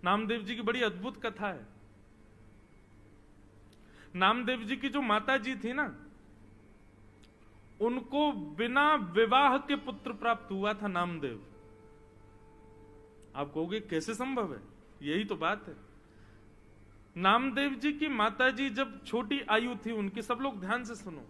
नामदेव जी की बड़ी अद्भुत कथा है। नामदेव जी की जो माता जी थी ना, उनको बिना विवाह के पुत्र प्राप्त हुआ था नामदेव। आप कहोगे कैसे संभव है? यही तो बात है। नामदेव जी की माता जी जब छोटी आयु थी उनकी, सब लोग ध्यान से सुनो,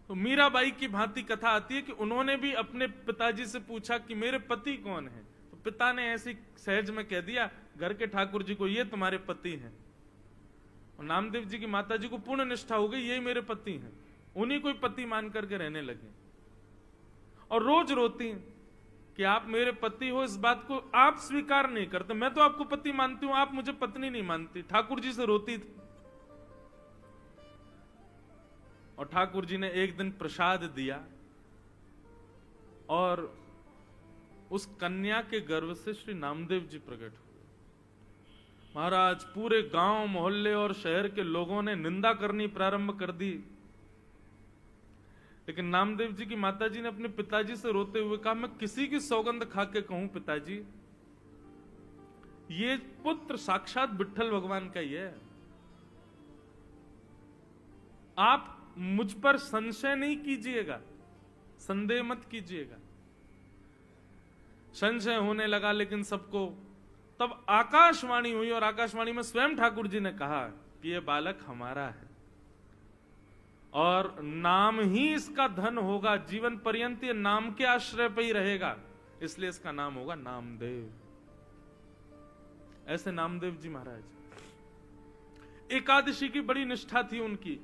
तो मीराबाई की भांति कथा आती है कि उन्होंने भी अपने पिताजी से पूछा कि मेरे पति कौन है। तो पिता ने ऐसी सहज में कह दिया घर के ठाकुर जी को, ये तुम्हारे पति हैं। और नामदेव जी की माता जी को पूर्ण निष्ठा हो गई, यही मेरे पति हैं। उन्हीं को पति मान करके रहने लगे और रोज रोती हैं कि आप मेरे पति हो, इस बात को आप स्वीकार नहीं करते। मैं तो आपको पति मानती हूं, आप मुझे पत्नी नहीं मानती। ठाकुर जी से रोती थी। और ठाकुर जी ने एक दिन प्रसाद दिया और उस कन्या के गर्भ से श्री नामदेव जी प्रकट हुए। महाराज, पूरे गांव मोहल्ले और शहर के लोगों ने निंदा करनी प्रारंभ कर दी, लेकिन नामदेव जी की माताजी ने अपने पिताजी से रोते हुए कहा, मैं किसी की सौगंध खा के कहूं पिताजी, ये पुत्र साक्षात विट्ठल भगवान का ही है। आप मुझ पर संशय नहीं कीजिएगा, संदेह मत कीजिएगा। संशय होने लगा लेकिन सबको। तब आकाशवाणी हुई और आकाशवाणी में स्वयं ठाकुर जी ने कहा कि यह बालक हमारा है और नाम ही इसका धन होगा, जीवन पर्यंत ये नाम के आश्रय पे ही रहेगा, इसलिए इसका नाम होगा नामदेव। ऐसे नामदेव जी महाराज। एकादशी की बड़ी निष्ठा थी उनकी।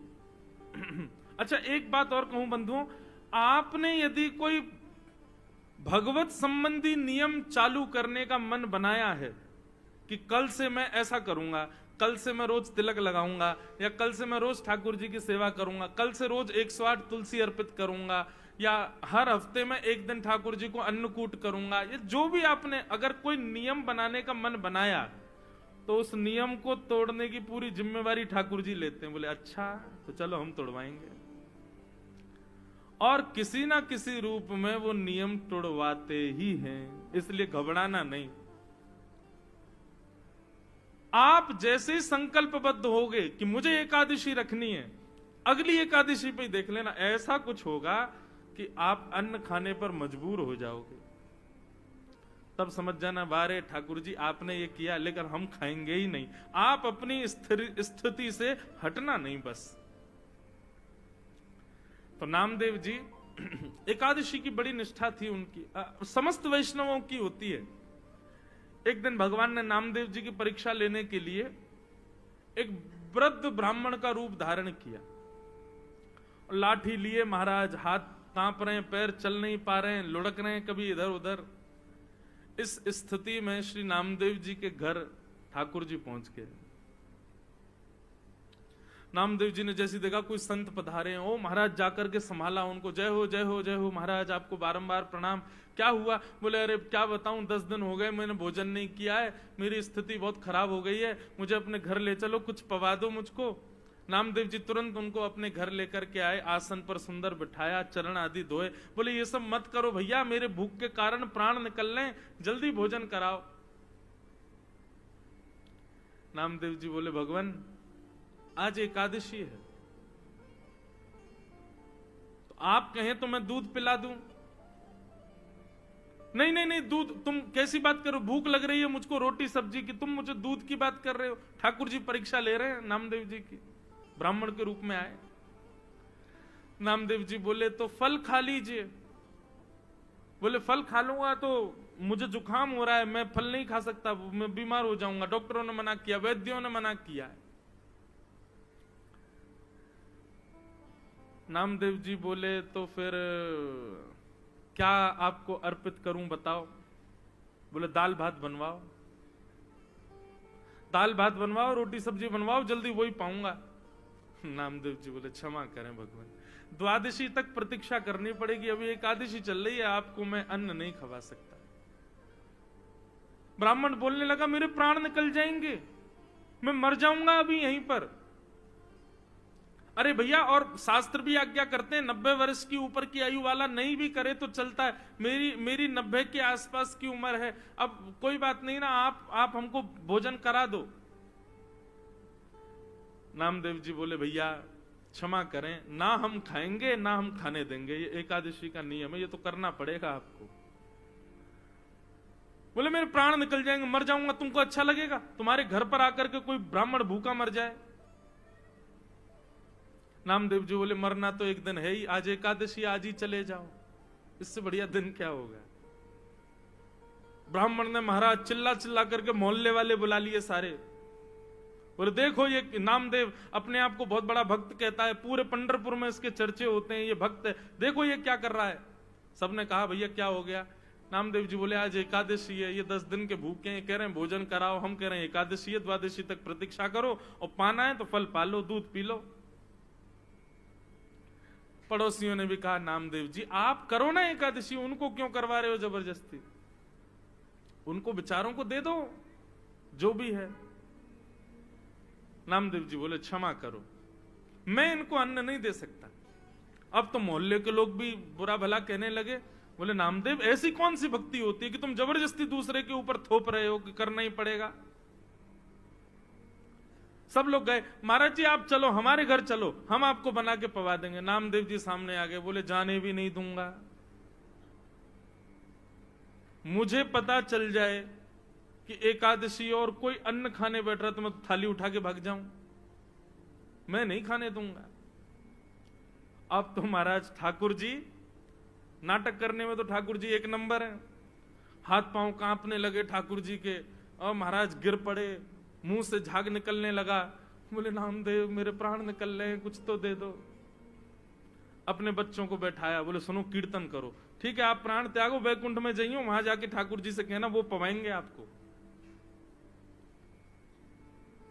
अच्छा, एक बात और कहूं बंधुओं, आपने यदि कोई भगवत संबंधी नियम चालू करने का मन बनाया है कि कल से मैं ऐसा करूंगा, कल से मैं रोज तिलक लगाऊंगा, या कल से मैं रोज ठाकुर जी की सेवा करूंगा, कल से रोज 108 तुलसी अर्पित करूंगा, या हर हफ्ते में एक दिन ठाकुर जी को अन्नकूट करूंगा, ये जो भी आपने अगर कोई नियम बनाने का मन बनाया, तो उस नियम को तोड़ने की पूरी जिम्मेवारी ठाकुर जी लेते हैं। बोले अच्छा, तो चलो हम तोड़वाएंगे। और किसी ना किसी रूप में वो नियम तोड़वाते ही हैं, इसलिए घबराना नहीं। आप जैसे ही संकल्पबद्ध होगे कि मुझे एकादशी रखनी है, अगली एकादशी पे देख लेना ऐसा कुछ होगा कि आप अन्न खाने पर मजबूर हो जाओगे। तब समझ जाना, बारे ठाकुर जी आपने ये किया लेकिन हम खाएंगे ही नहीं। आप अपनी स्थिति से हटना नहीं बस। तो नामदेव जी, एकादशी की बड़ी निष्ठा थी उनकी, समस्त वैष्णवों की होती है। एक दिन भगवान ने नामदेव जी की परीक्षा लेने के लिए एक वृद्ध ब्राह्मण का रूप धारण किया। लाठी लिए महाराज, हाथ कांप रहे हैं, पैर चल नहीं पा रहे हैं, लुढ़क रहे हैं कभी इधर उधर। इस स्थिति में श्री नामदेव जी के घर ठाकुर जी पहुंच गए। नामदेव जी ने जैसे देखा कोई संत पधारे हैं, ओ महाराज जाकर के संभाला उनको, जय हो जय हो जय हो महाराज, आपको बारंबार प्रणाम। क्या हुआ? बोले अरे क्या बताऊं, 10 दिन हो गए मैंने भोजन नहीं किया है, मेरी स्थिति बहुत खराब हो गई है, मुझे अपने घर ले चलो, कुछ पवा दो मुझको। नामदेव जी तुरंत उनको अपने घर लेकर के आए, आसन पर सुंदर बिठाया, चरण आदि धोए। बोले ये सब मत करो भैया, मेरे भूख के कारण प्राण निकल रहे, जल्दी भोजन कराओ। नामदेव जी बोले भगवान आज एकादशी है, तो आप कहें तो मैं दूध पिला दूं। नहीं नहीं नहीं, दूध, तुम कैसी बात करो, भूख लग रही है मुझको रोटी सब्जी की, तुम मुझे दूध की बात कर रहे हो। ठाकुर जी परीक्षा ले रहे हैं नामदेव जी की, ब्राह्मण के रूप में आए। नामदेव जी बोले तो फल खा लीजिए। बोले फल खा लूंगा तो मुझे जुकाम हो रहा है, मैं फल नहीं खा सकता, मैं बीमार हो जाऊंगा, डॉक्टरों ने मना किया, वैद्यों ने मना किया है। नामदेव जी बोले तो फिर क्या आपको अर्पित करूं बताओ? बोले दाल भात बनवाओ, दाल भात बनवाओ, रोटी सब्जी बनवाओ, जल्दी वही पाऊंगा। नामदेव जी बोले क्षमा करें भगवान, द्वादशी तक प्रतीक्षा करनी पड़ेगी, अभी एकादशी चल रही है, आपको मैं अन्न नहीं खवा सकता। ब्राह्मण बोलने लगा मेरे प्राण निकल जाएंगे, मैं मर जाऊंगा अभी यहीं पर। अरे भैया, और शास्त्र भी आज्ञा करते हैं 90 वर्ष की ऊपर की आयु वाला नहीं भी करे तो चलता है। मेरी 90 के आसपास की उम्र है, अब कोई बात नहीं ना, आप हमको भोजन करा दो। नामदेव जी बोले भैया क्षमा करें, ना हम खाएंगे ना हम खाने देंगे, ये एकादशी का नियम है, ये तो करना पड़ेगा आपको। बोले मेरे प्राण निकल जाएंगे, मर जाऊंगा, तुमको अच्छा लगेगा? तुम्हारे घर पर आकर के कोई ब्राह्मण भूखा मर जाए? नामदेव जी बोले मरना तो एक दिन है ही, आज एकादशी, आज ही चले जाओ, इससे बढ़िया दिन क्या होगा। ब्राह्मण ने महाराज चिल्ला चिल्ला करके मोहल्ले वाले बुला लिए सारे, बोले देखो ये नामदेव अपने आप को बहुत बड़ा भक्त कहता है, पूरे पंढरपुर में इसके चर्चे होते हैं, ये भक्त है, देखो ये क्या कर रहा है। सबने कहा भैया क्या हो गया? नामदेव जी बोले आज एकादशी है, ये 10 दिन के भूखे हैं, कह रहे हैं भोजन कराओ, हम कह रहे हैं एकादशी है, द्वादशी तक प्रतीक्षा करो, और पाना है तो फल पालो, दूध पी लो। पड़ोसियों ने भी कहा नामदेव जी आप करो ना एकादशी, उनको क्यों करवा रहे हो जबरदस्ती, उनको बेचारों को दे दो जो भी है। नामदेव जी बोले क्षमा करो, मैं इनको अन्न नहीं दे सकता। अब तो मोहल्ले के लोग भी बुरा भला कहने लगे, बोले नामदेव ऐसी कौन सी भक्ति होती है कि तुम जबरदस्ती दूसरे के ऊपर थोप रहे हो कि करना ही पड़ेगा। सब लोग गए, महाराज जी आप चलो हमारे घर चलो, हम आपको बना के पवा देंगे। नामदेव जी सामने आ गए, बोले जाने भी नहीं दूंगा, मुझे पता चल जाए कि एकादशी और कोई अन्न खाने बैठ रहा तो मैं थाली उठा के भाग जाऊं, मैं नहीं खाने दूंगा। अब तो महाराज ठाकुर जी नाटक करने में तो ठाकुर जी एक नंबर है, हाथ पांव कांपने लगे ठाकुर जी के, और महाराज गिर पड़े, मुंह से झाग निकलने लगा। बोले नामदेव मेरे प्राण निकल रहे हैं, कुछ तो दे दो। अपने बच्चों को बैठाया, बोले सुनो कीर्तन करो, ठीक है आप प्राण त्यागो, वैकुंठ में जाइयो, वहां जाके ठाकुर जी से कहना वो पवाएंगे आपको।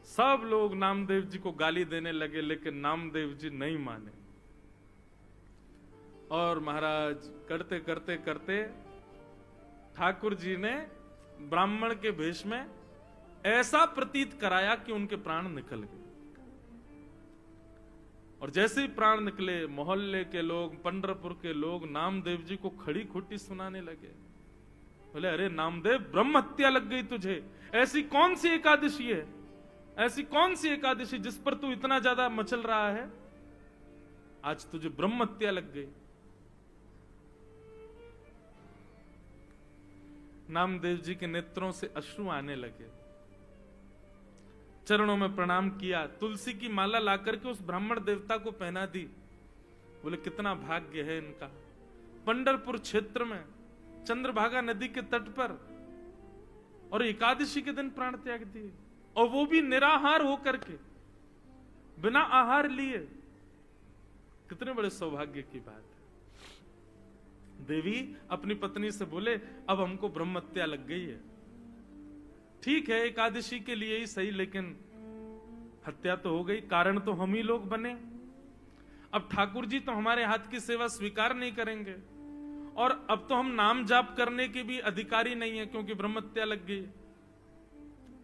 सब लोग नामदेव जी को गाली देने लगे, लेकिन नामदेव जी नहीं माने, और महाराज करते करते करते ठाकुर जी ने ब्राह्मण के भेष में ऐसा प्रतीत कराया कि उनके प्राण निकल गए। और जैसे ही प्राण निकले, मोहल्ले के लोग, पंढरपुर के लोग नामदेव जी को खड़ी खोटी सुनाने लगे। बोले अरे नामदेव ब्रह्म हत्या लग गई तुझे, ऐसी कौन सी एकादशी है, ऐसी कौन सी एकादशी जिस पर तू इतना ज्यादा मचल रहा है, आज तुझे ब्रह्म हत्या लग गई। नामदेव जी के नेत्रों से अश्रु आने लगे, चरणों में प्रणाम किया, तुलसी की माला लाकर के उस ब्राह्मण देवता को पहना दी। बोले कितना भाग्य है इनका, पंढरपुर क्षेत्र में चंद्रभागा नदी के तट पर, और एकादशी के दिन प्राण त्याग दिए, और वो भी निराहार होकर के, बिना आहार लिए। कितने बड़े सौभाग्य की बात है। देवी अपनी पत्नी से बोले अब हमको ब्रह्म हत्या लग गई है, ठीक है एकादशी के लिए ही सही, लेकिन हत्या तो हो गई, कारण तो हम ही लोग बने। अब ठाकुर जी तो हमारे हाथ की सेवा स्वीकार नहीं करेंगे, और अब तो हम नाम जाप करने के भी अधिकारी नहीं है क्योंकि ब्रह्म हत्या लग गई।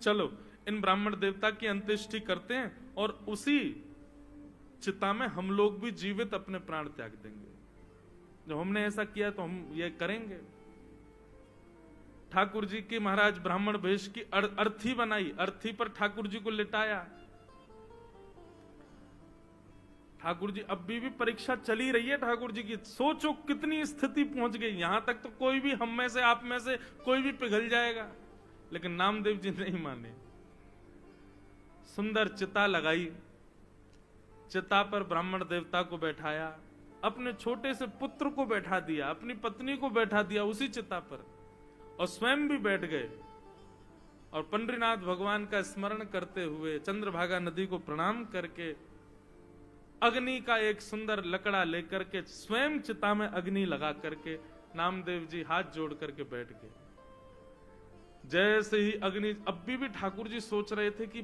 चलो इन ब्राह्मण देवता की अंत्येष्टि करते हैं, और उसी चिता में हम लोग भी जीवित अपने प्राण त्याग देंगे। जब हमने ऐसा किया तो हम ये करेंगे। ठाकुर जी की महाराज ब्राह्मण वेश की अर्थी बनाई, अर्थी पर ठाकुर जी को लिटाया। ठाकुर जी अब भी परीक्षा चली रही है ठाकुर जी की, सोचो कितनी स्थिति पहुंच गई, यहां तक तो कोई भी हम में से आप में से कोई भी पिघल जाएगा, लेकिन नामदेव जी नहीं माने। सुंदर चिता लगाई, चिता पर ब्राह्मण देवता को बैठाया, अपने छोटे से पुत्र को बैठा दिया, अपनी पत्नी को बैठा दिया उसी चिता पर, और स्वयं भी बैठ गए, और पंडरीनाथ भगवान का स्मरण करते हुए चंद्रभागा नदी को प्रणाम करके अग्नि का एक सुंदर लकड़ा लेकर के स्वयं चिता में अग्नि लगा करके नामदेव जी हाथ जोड़ करके बैठ गए। जैसे ही अग्नि, अब भी ठाकुर जी सोच रहे थे कि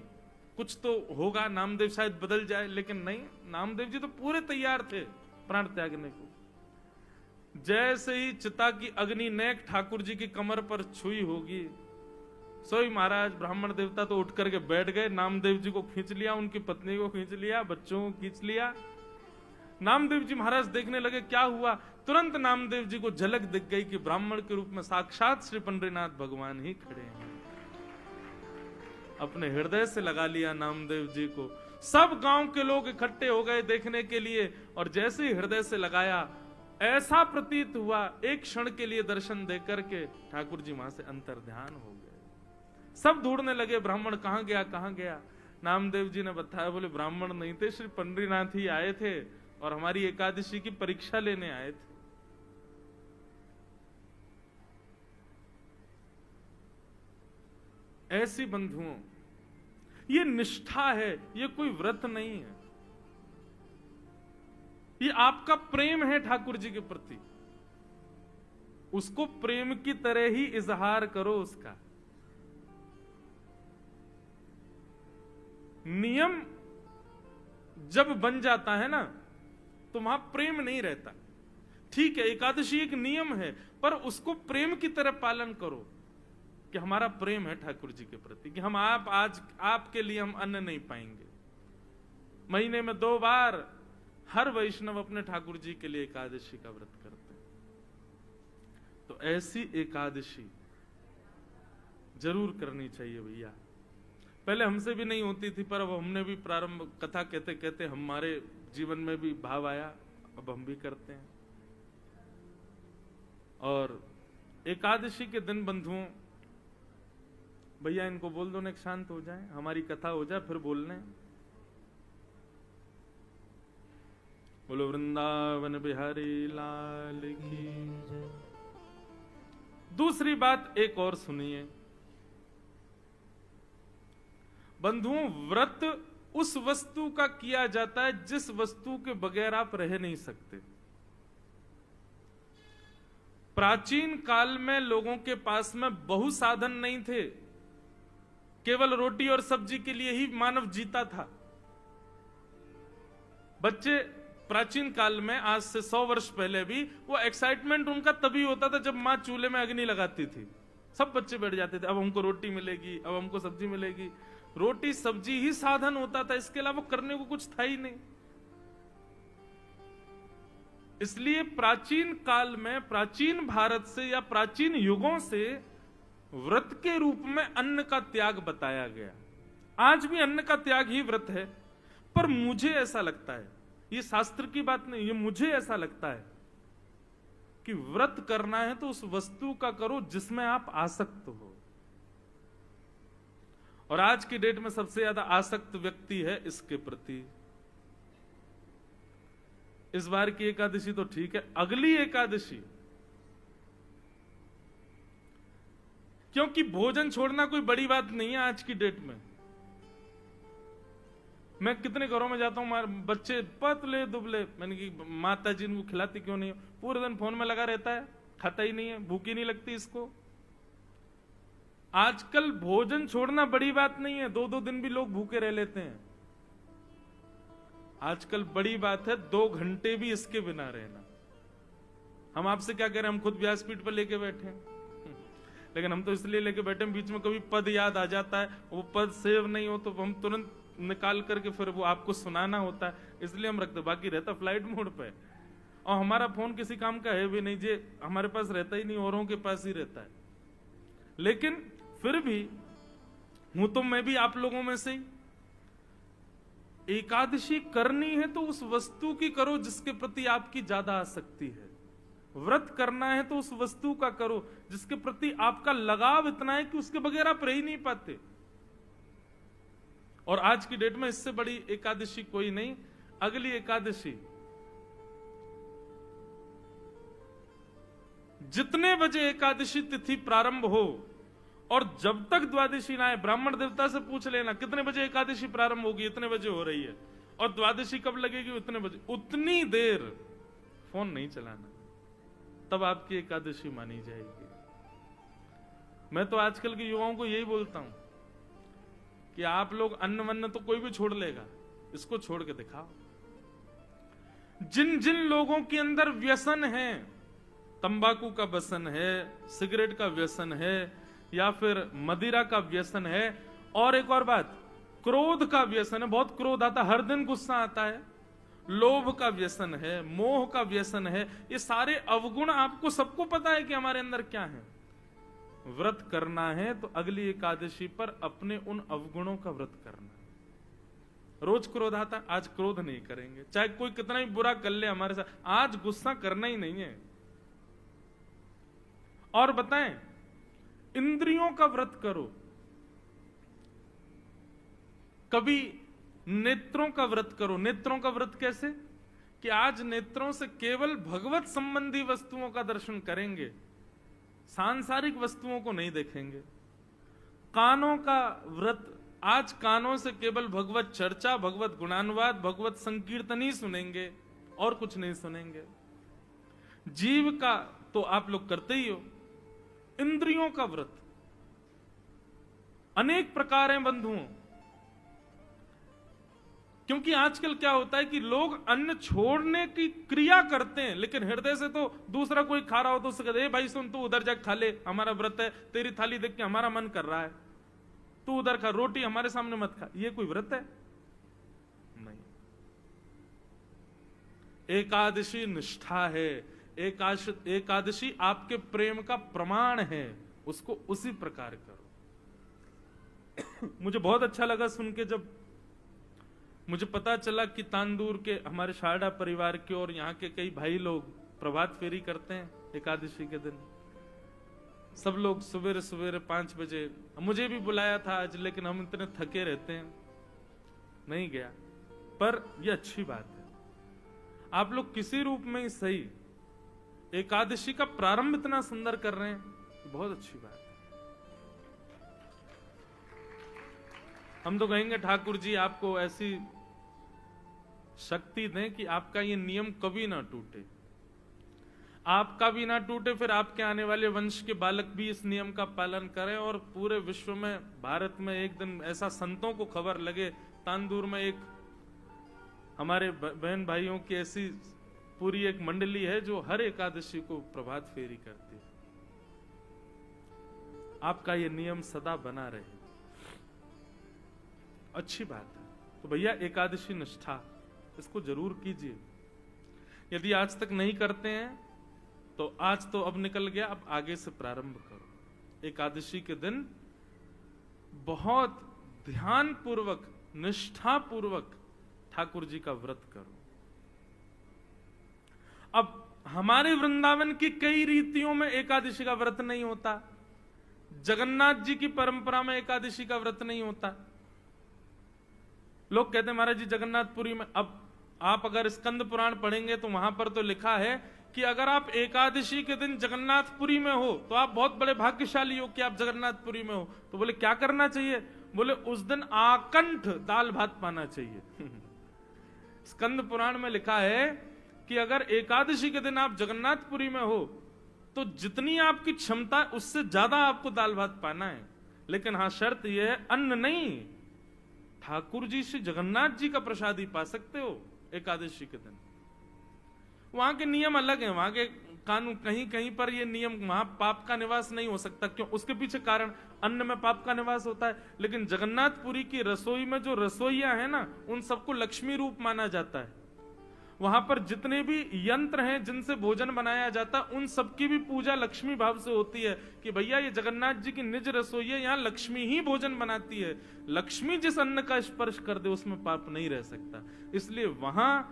कुछ तो होगा, नामदेव शायद बदल जाए, लेकिन नहीं, नामदेव जी तो पूरे तैयार थे प्राण त्यागने को। जैसे ही चिता की अग्नि नेक ठाकुर जी की कमर पर छुई होगी, सोई महाराज ब्राह्मण देवता तो उठ करके बैठ गए, नामदेव जी को खींच लिया, उनकी पत्नी को खींच लिया, बच्चों को खींच लिया, नामदेव जी महाराज देखने लगे क्या हुआ, तुरंत नामदेव जी को झलक दिख गई कि ब्राह्मण के रूप में साक्षात श्री पंडरीनाथ भगवान ही खड़े हैं। अपने हृदय से लगा लिया नामदेव जी को। सब गांव के लोग इकट्ठे हो गए देखने के लिए, और जैसे ही हृदय से लगाया ऐसा प्रतीत हुआ एक क्षण के लिए दर्शन देकर के ठाकुर जी वहां से अंतर्ध्यान हो गए। सब ढूंढने लगे ब्राह्मण कहां गया कहां गया। नामदेव जी ने बताया, बोले ब्राह्मण नहीं थे, श्री पंडरीनाथ ही आए थे और हमारी एकादशी की परीक्षा लेने आए थे। ऐसी बंधुओं, ये निष्ठा है, ये कोई व्रत नहीं है, ये आपका प्रेम है ठाकुर जी के प्रति। उसको प्रेम की तरह ही इजहार करो उसका। नियम जब बन जाता है ना तो वहां प्रेम नहीं रहता। ठीक है, एकादशी एक नियम है, पर उसको प्रेम की तरह पालन करो कि हमारा प्रेम है ठाकुर जी के प्रति, कि हम आज आपके लिए हम अन्न नहीं पाएंगे। महीने में 2 बार हर वैष्णव अपने ठाकुर जी के लिए एकादशी का व्रत करते हैं। तो ऐसी एकादशी जरूर करनी चाहिए भैया। पहले हमसे भी नहीं होती थी, पर अब हमने भी प्रारंभ, कथा कहते कहते हमारे जीवन में भी भाव आया, अब हम भी करते हैं। और एकादशी के दिन बंधुओं, भैया इनको बोल दो ना शांत हो जाए, हमारी कथा हो जाए, फिर बोलने। बोलो वृंदावन बिहारी लाल की। दूसरी बात एक और सुनिए बंधुओं, व्रत उस वस्तु का किया जाता है जिस वस्तु के बगैर आप रह नहीं सकते। प्राचीन काल में लोगों के पास में बहु साधन नहीं थे, केवल रोटी और सब्जी के लिए ही मानव जीता था। बच्चे प्राचीन काल में, आज से 100 वर्ष पहले भी, वो एक्साइटमेंट उनका तभी होता था जब मां चूल्हे में अग्नि लगाती थी। सब बच्चे बैठ जाते थे, अब हमको रोटी मिलेगी, अब हमको सब्जी मिलेगी। रोटी सब्जी ही साधन होता था, इसके अलावा करने को कुछ था ही नहीं। इसलिए प्राचीन काल में, प्राचीन भारत से या प्राचीन युगों से व्रत के रूप में अन्न का त्याग बताया गया। आज भी अन्न का त्याग ही व्रत है, पर मुझे ऐसा लगता है, ये शास्त्र की बात नहीं, ये मुझे ऐसा लगता है कि व्रत करना है तो उस वस्तु का करो जिसमें आप आसक्त हो। और आज की डेट में सबसे ज्यादा आसक्त व्यक्ति है इसके प्रति। इस बार की एकादशी तो ठीक है, अगली एकादशी, क्योंकि भोजन छोड़ना कोई बड़ी बात नहीं है आज की डेट में। मैं कितने घरों में जाता हूं, बच्चे पतले दुबले, मैंने कि माता जी इनको खिलाती क्यों नहीं, पूरे दिन फोन में लगा रहता है, खाता ही नहीं है, भूखी नहीं लगती इसको। आजकल भोजन छोड़ना बड़ी बात नहीं है, 2-2 दिन भी लोग भूखे रह लेते हैं। आजकल बड़ी बात है 2 घंटे भी इसके बिना रहना। हम आपसे क्या कह रहे हैं, हम खुद व्यासपीठ पर लेके बैठे हैं, लेकिन हम तो इसलिए लेके बैठे हैं, बीच में कभी पद याद आ जाता है, वो पद सेव नहीं हो तो हम तुरंत निकाल करके फिर वो आपको सुनाना होता है, इसलिए हम रखते, बाकी रहता फ्लाइट मोड पे। और हमारा फोन किसी काम का है भी नहीं, जे हमारे पास रहता ही नहीं, औरों के पास ही रहता है। लेकिन फिर भी हूं तो मैं भी आप लोगों में से ही। एकादशी करनी है तो उस वस्तु की करो जिसके प्रति आपकी ज्यादा आसक्ति है। व्रत करना है तो उस वस्तु का करो जिसके प्रति आपका लगाव इतना है कि उसके बगैर आप रह ही नहीं पाते। और आज की डेट में इससे बड़ी एकादशी कोई नहीं। अगली एकादशी जितने बजे एकादशी तिथि प्रारंभ हो और जब तक द्वादशी ना आए, ब्राह्मण देवता से पूछ लेना कितने बजे एकादशी प्रारंभ होगी, इतने बजे हो रही है, और द्वादशी कब लगेगी, इतने बजे, उतनी देर फोन नहीं चलाना, तब आपकी एकादशी मानी जाएगी। मैं तो आजकल के युवाओं को यही बोलता हूं कि आप लोग अन्न वन्न तो कोई भी छोड़ लेगा, इसको छोड़ के दिखाओ। जिन जिन लोगों के अंदर व्यसन है, तंबाकू का व्यसन है, सिगरेट का व्यसन है, या फिर मदिरा का व्यसन है, और एक और बात, क्रोध का व्यसन है, बहुत क्रोध आता, हर दिन गुस्सा आता है, लोभ का व्यसन है, मोह का व्यसन है, ये सारे अवगुण आपको सबको पता है कि हमारे अंदर क्या है। व्रत करना है तो अगली एकादशी पर अपने उन अवगुणों का व्रत करना है। रोज क्रोध आता, आज क्रोध नहीं करेंगे, चाहे कोई कितना ही बुरा कर ले हमारे साथ, आज गुस्सा करना ही नहीं है। और बताएं, इंद्रियों का व्रत करो। कभी नेत्रों का व्रत करो। नेत्रों का व्रत कैसे? कि आज नेत्रों से केवल भगवत संबंधी वस्तुओं का दर्शन करेंगे, सांसारिक वस्तुओं को नहीं देखेंगे। कानों का व्रत, आज कानों से केवल भगवत चर्चा, भगवत गुणानुवाद, भगवत संकीर्तन ही सुनेंगे और कुछ नहीं सुनेंगे। जीव का तो आप लोग करते ही हो। इंद्रियों का व्रत अनेक प्रकार हैं बंधुओं, क्योंकि आजकल क्या होता है कि लोग अन्न छोड़ने की क्रिया करते हैं, लेकिन हृदय से तो दूसरा कोई खा रहा हो तो उससे कहते हैं, भाई सुन, तू उधर जाके खा ले, हमारा व्रत है, तेरी थाली देख के हमारा मन कर रहा है, तू उधर खा, रोटी हमारे सामने मत खा। ये कोई व्रत है? नहीं। एकादशी निष्ठा है, एकादशी आपके प्रेम का प्रमाण है, उसको उसी प्रकार करो। मुझे बहुत अच्छा लगा सुन के, जब मुझे पता चला कि तांदूर के हमारे शारदा परिवार के और यहाँ के कई भाई लोग प्रभात फेरी करते हैं एकादशी के दिन। सब लोग सवेरे सवेरे 5 बजे, मुझे भी बुलाया था आज, लेकिन हम इतने थके रहते हैं, नहीं गया। पर यह अच्छी बात है, आप लोग किसी रूप में ही सही एकादशी का प्रारंभ इतना सुंदर कर रहे हैं, बहुत अच्छी बात है। हम तो कहेंगे ठाकुर जी आपको ऐसी शक्ति दें कि आपका ये नियम कभी ना टूटे, आपका भी ना टूटे, फिर आपके आने वाले वंश के बालक भी इस नियम का पालन करें, और पूरे विश्व में, भारत में एक दिन ऐसा संतों को खबर लगे, तांदूर में एक हमारे बहन भाइयों की ऐसी पूरी एक मंडली है जो हर एकादशी को प्रभात फेरी करती है। आपका ये नियम सदा बना रहे, अच्छी बात है। तो भैया एकादशी निष्ठा इसको जरूर कीजिए। यदि आज तक नहीं करते हैं तो आज तो अब निकल गया, अब आगे से प्रारंभ करो। एकादशी के दिन बहुत ध्यान पूर्वक, निष्ठा पूर्वक ठाकुर जी का व्रत करो। अब हमारे वृंदावन की कई रीतियों में एकादशी का व्रत नहीं होता, जगन्नाथ जी की परंपरा में एकादशी का व्रत नहीं होता। लोग कहते हैं महाराज जी जगन्नाथपुरी में, अब आप अगर स्कंद पुराण पढ़ेंगे तो वहां पर तो लिखा है कि अगर आप एकादशी के दिन जगन्नाथपुरी में हो तो आप बहुत बड़े भाग्यशाली हो कि आप जगन्नाथपुरी में हो। तो बोले क्या करना चाहिए? बोले उस दिन आकंठ दाल भात पाना चाहिए। स्कंद पुराण में लिखा है कि अगर एकादशी के दिन आप जगन्नाथपुरी में हो तो जितनी आपकी क्षमता उससे ज्यादा आपको दाल भात पाना है। लेकिन हाँ, शर्त यह है अन्न नहीं, ठाकुर जी से जगन्नाथ जी का प्रसाद ही पा सकते हो एकादशी के दिन। वहां के नियम अलग हैं, वहां के कानून, कहीं कहीं पर ये नियम, वहां पाप का निवास नहीं हो सकता। क्यों? उसके पीछे कारण, अन्न में पाप का निवास होता है। लेकिन जगन्नाथपुरी की रसोई में जो रसोइया है ना, उन सबको लक्ष्मी रूप माना जाता है। वहां पर जितने भी यंत्र हैं जिनसे भोजन बनाया जाता, उन सबकी भी पूजा लक्ष्मी भाव से होती है कि भैया ये जगन्नाथ जी की निज रसोई है, यहाँ लक्ष्मी ही भोजन बनाती है। लक्ष्मी जिस अन्न का स्पर्श कर दे उसमें पाप नहीं रह सकता। इसलिए वहां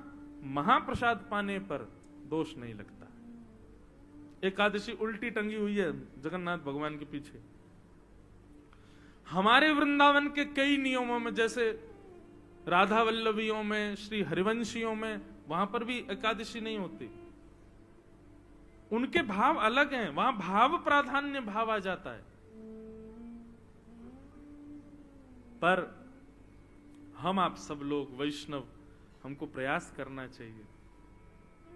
महाप्रसाद पाने पर दोष नहीं लगता। एकादशी उल्टी टंगी हुई है जगन्नाथ भगवान के पीछे। हमारे वृंदावन के कई नियमों में, जैसे राधा वल्लभियों में, श्री हरिवंशियों में, वहां पर भी एकादशी नहीं होती। उनके भाव अलग हैं, वहां भाव प्राधान्य भाव आ जाता है। पर हम आप सब लोग वैष्णव, हमको प्रयास करना चाहिए,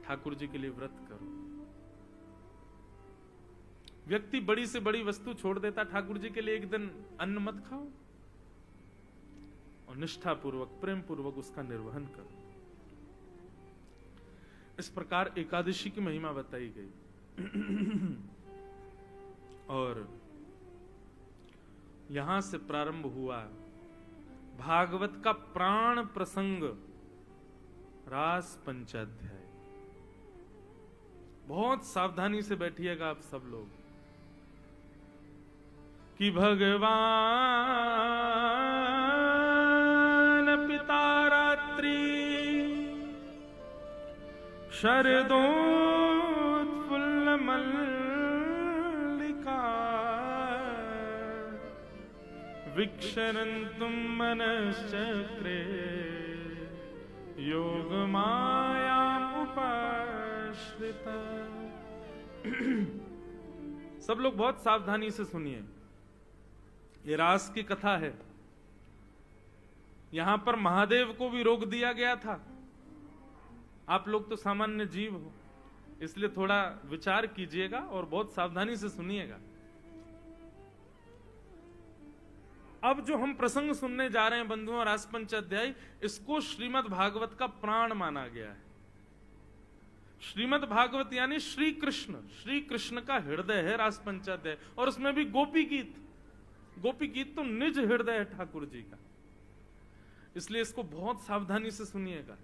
ठाकुर जी के लिए व्रत करो। व्यक्ति बड़ी से बड़ी वस्तु छोड़ देता, ठाकुर जी के लिए एक दिन अन्न मत खाओ, और निष्ठा पूर्वक, प्रेम पूर्वक उसका निर्वहन करो। इस प्रकार एकादशी की महिमा बताई गई। और यहां से प्रारंभ हुआ भागवत का प्राण प्रसंग। रास पंचाध्याय। बहुत सावधानी से बैठिएगा आप सब लोग कि भगवान पिता रात्रि शरदोत्फुल्ल मल्लिका विक्षरन्तुं मनश्चक्रे योग माया उपाश्रिता। सब लोग बहुत सावधानी से सुनिए, ये रास की कथा है। यहां पर महादेव को भी रोक दिया गया था। आप लोग तो सामान्य जीव हो, इसलिए थोड़ा विचार कीजिएगा और बहुत सावधानी से सुनिएगा। अब जो हम प्रसंग सुनने जा रहे हैं बंधुओं, रास पंचाध्याय, इसको श्रीमद् भागवत का प्राण माना गया है। श्रीमद् भागवत यानी श्री कृष्ण का हृदय है रास पंचाध्याय, और उसमें भी गोपी गीत। गोपी गीत तो निज हृदय है ठाकुर जी का, इसलिए इसको बहुत सावधानी से सुनिएगा।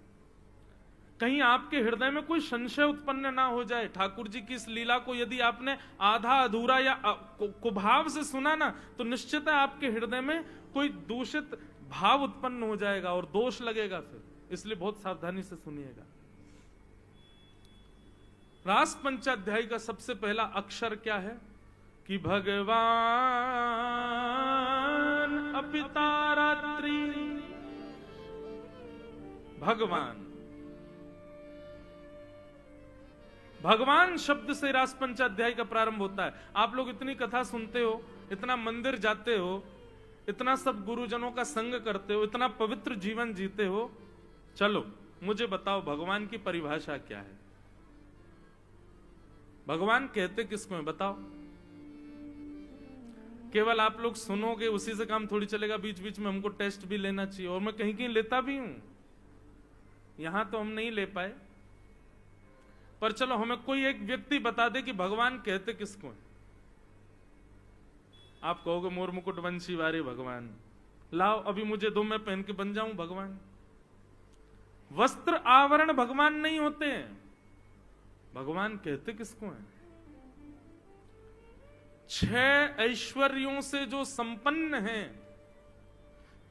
कहीं आपके हृदय में कोई संशय उत्पन्न ना हो जाए। ठाकुर जी की इस लीला को यदि आपने आधा अधूरा या कुभाव से सुना ना, तो निश्चित है आपके हृदय में कोई दूषित भाव उत्पन्न हो जाएगा और दोष लगेगा फिर। इसलिए बहुत सावधानी से सुनिएगा। रास पंचाध्याय का सबसे पहला अक्षर क्या है कि भगवान अपिता रात्रि। भगवान शब्द से रास पंचाध्याय का प्रारंभ होता है। आप लोग इतनी कथा सुनते हो, इतना मंदिर जाते हो, इतना सब गुरुजनों का संग करते हो, इतना पवित्र जीवन जीते हो, चलो मुझे बताओ भगवान की परिभाषा क्या है? भगवान कहते किसको है बताओ? केवल आप लोग सुनोगे उसी से काम थोड़ी चलेगा, बीच बीच में हमको टेस्ट भी लेना चाहिए, और मैं कहीं कहीं लेता भी हूं। यहां तो हम नहीं ले पाए, पर चलो हमें कोई एक व्यक्ति बता दे कि भगवान कहते किसको है। आप कहोगे मोर मुकुट वंशी वारे भगवान। लाओ अभी मुझे दो, मैं पहन के बन जाऊं भगवान। वस्त्र आवरण भगवान नहीं होते हैं। भगवान कहते किसको है? 6 ऐश्वर्यों से जो संपन्न हैं,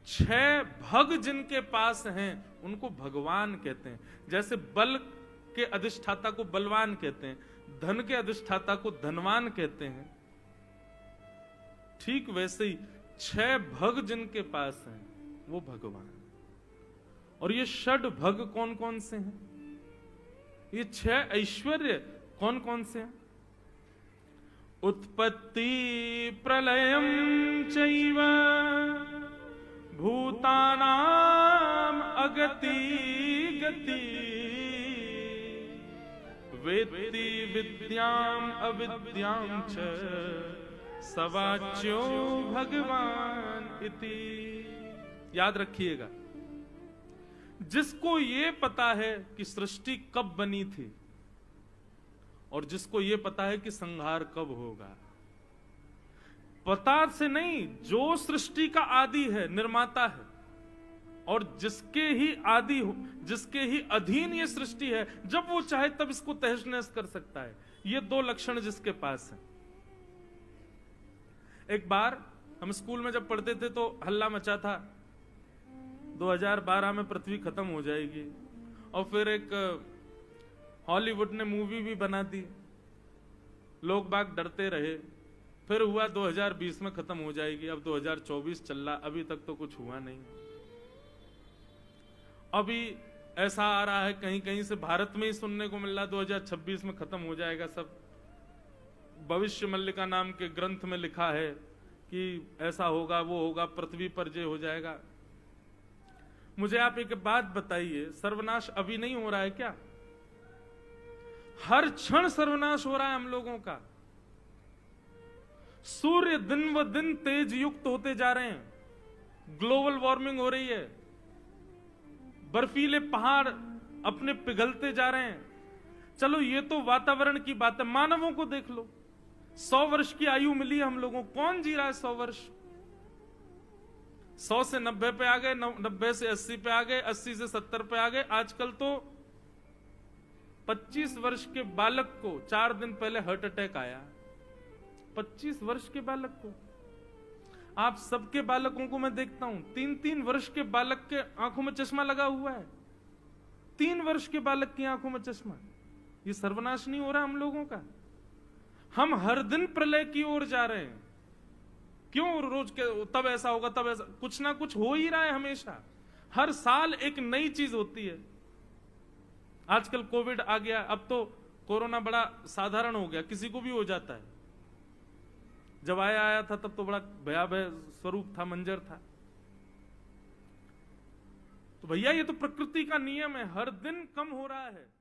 6 भग जिनके पास हैं, उनको भगवान कहते हैं। जैसे बल के अधिष्ठाता को बलवान कहते हैं, धन के अधिष्ठाता को धनवान कहते हैं, ठीक वैसे ही 6 भग जिनके पास हैं वो भगवान। और ये षड भग कौन कौन से हैं? ये 6 ऐश्वर्य कौन कौन से हैं? उत्पत्ति प्रलयम चैव भूतानाम अगति गति वेत्ति विद्याम अविद्याम च सवाच्यो भगवान इति। याद रखिएगा, जिसको ये पता है कि सृष्टि कब बनी थी और जिसको ये पता है कि संहार कब होगा, पता से नहीं, जो सृष्टि का आदि है, निर्माता है, और जिसके ही अधीन ये सृष्टि है, जब वो चाहे तब इसको तहस नहस कर सकता है। ये 2 लक्षण जिसके पास है। एक बार हम स्कूल में जब पढ़ते थे तो हल्ला मचा था 2012 में पृथ्वी खत्म हो जाएगी, और फिर एक हॉलीवुड ने मूवी भी बना दी, लोग बाग डरते रहे। फिर हुआ 2020 में खत्म हो जाएगी, अब 2024 चल रहा, अभी तक तो कुछ हुआ नहीं। अभी ऐसा आ रहा है कहीं कहीं से, भारत में ही सुनने को मिल रहा 2026 में खत्म हो जाएगा सब। भविष्य मल्लिका नाम के ग्रंथ में लिखा है कि ऐसा होगा, वो होगा, पृथ्वी पर जय हो जाएगा। मुझे आप एक बात बताइए, सर्वनाश अभी नहीं हो रहा है क्या? हर क्षण सर्वनाश हो रहा है हम लोगों का। सूर्य दिन व दिन तेज युक्त होते जा रहे हैं, ग्लोबल वार्मिंग हो रही है, बर्फीले पहाड़ अपने पिघलते जा रहे हैं। चलो ये तो वातावरण की बात है, मानवों को देख लो, 100 वर्ष की आयु मिली है हम लोगों को। कौन जी रहा है 100 वर्ष? 100 से 90 पे आ गए, 90 से 80 पे आ गए, 80 से 70 पे आ गए। आजकल तो 25 वर्ष के बालक को 4 दिन पहले हार्ट अटैक आया। 25 वर्ष के बालक को। आप सबके बालकों को मैं देखता हूं, 3-3 वर्ष के बालक के आंखों में चश्मा लगा हुआ है। 3 वर्ष के बालक की आंखों में चश्मा। ये सर्वनाश नहीं हो रहा हम लोगों का? हम हर दिन प्रलय की ओर जा रहे हैं। क्यों रोज के तब ऐसा होगा, तब ऐसा, कुछ ना कुछ हो ही रहा है हमेशा। हर साल एक नई चीज होती है। आजकल कोविड आ गया, अब तो कोरोना बड़ा साधारण हो गया, किसी को भी हो जाता है। जब आया था तब तो बड़ा भयावह स्वरूप था, मंजर था। तो भैया ये तो प्रकृति का नियम है, हर दिन कम हो रहा है।